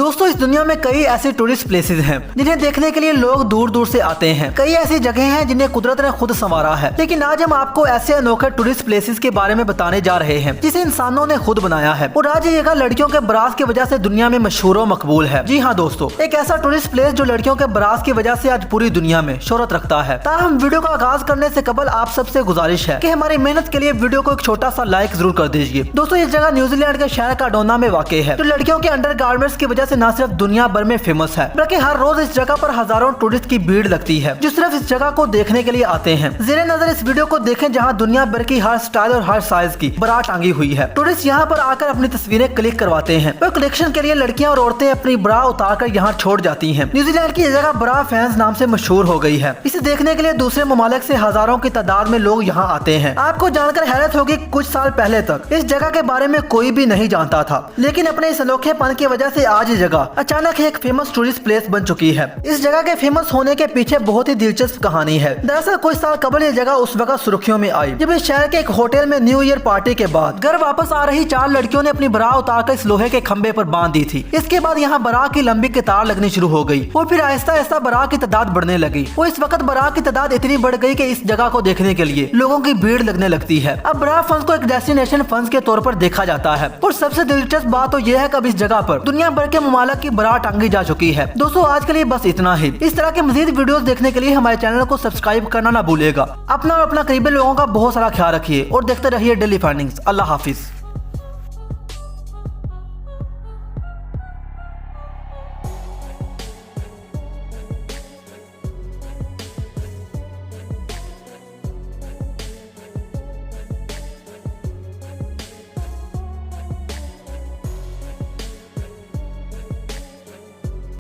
दोस्तों इस दुनिया में कई ऐसे टूरिस्ट प्लेसेस हैं जिन्हें देखने के लिए लोग दूर दूर से आते हैं। कई ऐसी जगह हैं जिन्हें कुदरत ने खुद संवारा है। लेकिन आज हम आपको ऐसे अनोखे टूरिस्ट प्लेसेस के बारे में बताने जा रहे हैं जिसे इंसानों ने खुद बनाया है और आज ये जगह लड़कियों के बरात की वजह से दुनिया में मशहूर और मकबूल है। जी हाँ दोस्तों, एक ऐसा टूरिस्ट प्लेस जो लड़कियों के बरात की वजह से आज पूरी दुनिया में शोहरत रखता है। ताहम वीडियो का आगाज करने से कबल आप सबसे गुजारिश है कि हमारी मेहनत के लिए वीडियो को एक छोटा सा लाइक जरूर कर दीजिए। दोस्तों इस जगह न्यूजीलैंड के शहर कार्डोना में वाक़ है जो लड़कियों के अंडर गारमेंट्स की वजह से न सिर्फ दुनिया भर में फेमस है बल्कि हर रोज इस जगह पर हजारों टूरिस्ट की भीड़ लगती है जो सिर्फ इस जगह को देखने के लिए आते हैं। ज़ेरे नजर इस वीडियो को देखें जहां दुनिया भर की हर स्टाइल और हर साइज की बारात टांगी हुई है। टूरिस्ट यहां पर आकर अपनी तस्वीरें क्लिक करवाते हैं और कलेक्शन के लिए लड़कियां और औरतें अपनी ब्रा उतार कर यहाँ छोड़ जाती हैं। न्यूजीलैंड की जगह ब्रा फैंस नाम से मशहूर हो गई है। इसे देखने के लिए दूसरे ममालिक से हजारों की तादाद में लोग यहाँ आते हैं। आपको जानकर हैरत होगी कुछ साल पहले तक इस जगह के बारे में कोई भी नहीं जानता था, लेकिन अपने इस अनोखेपन की वजह से आज ये जगह अचानक एक फेमस टूरिस्ट प्लेस बन चुकी है। इस जगह के फेमस होने के पीछे बहुत ही दिलचस्प कहानी है। दरअसल कुछ साल कबल ये जगह उस वक्त सुर्खियों में आई जब इस शहर के एक होटल में न्यू ईयर पार्टी के बाद घर वापस आ रही 4 लड़कियों ने अपनी बरा उतारकर इस लोहे के खंबे पर बांध दी थी। इसके बाद यहाँ बरा की लंबी कतार लगनी शुरू हो गई और फिर आहिस्ता आहिस्ता बरा की तादाद बढ़ने लगी और इस वक्त बरा की तादाद इतनी बढ़ गई कि इस जगह को देखने के लिए लोगों की भीड़ लगने लगती है। अब बरा फंस को एक डेस्टिनेशन फंस के तौर पर देखा जाता है और सबसे दिलचस्प बात तो यह है कि अब इस जगह पर दुनिया भर के ममालिक की बरा टांगी जा चुकी है। दोस्तों आज के लिए बस इतना ही। इस तरह के मजीद वीडियोस देखने के लिए हमारे चैनल को सब्सक्राइब करना ना भूलिएगा। अपना और अपना करीबी लोगों का बहुत सारा ख्याल रखिए और देखते रहिए डेली फाइंडिंग्स। अल्लाह हाफिज।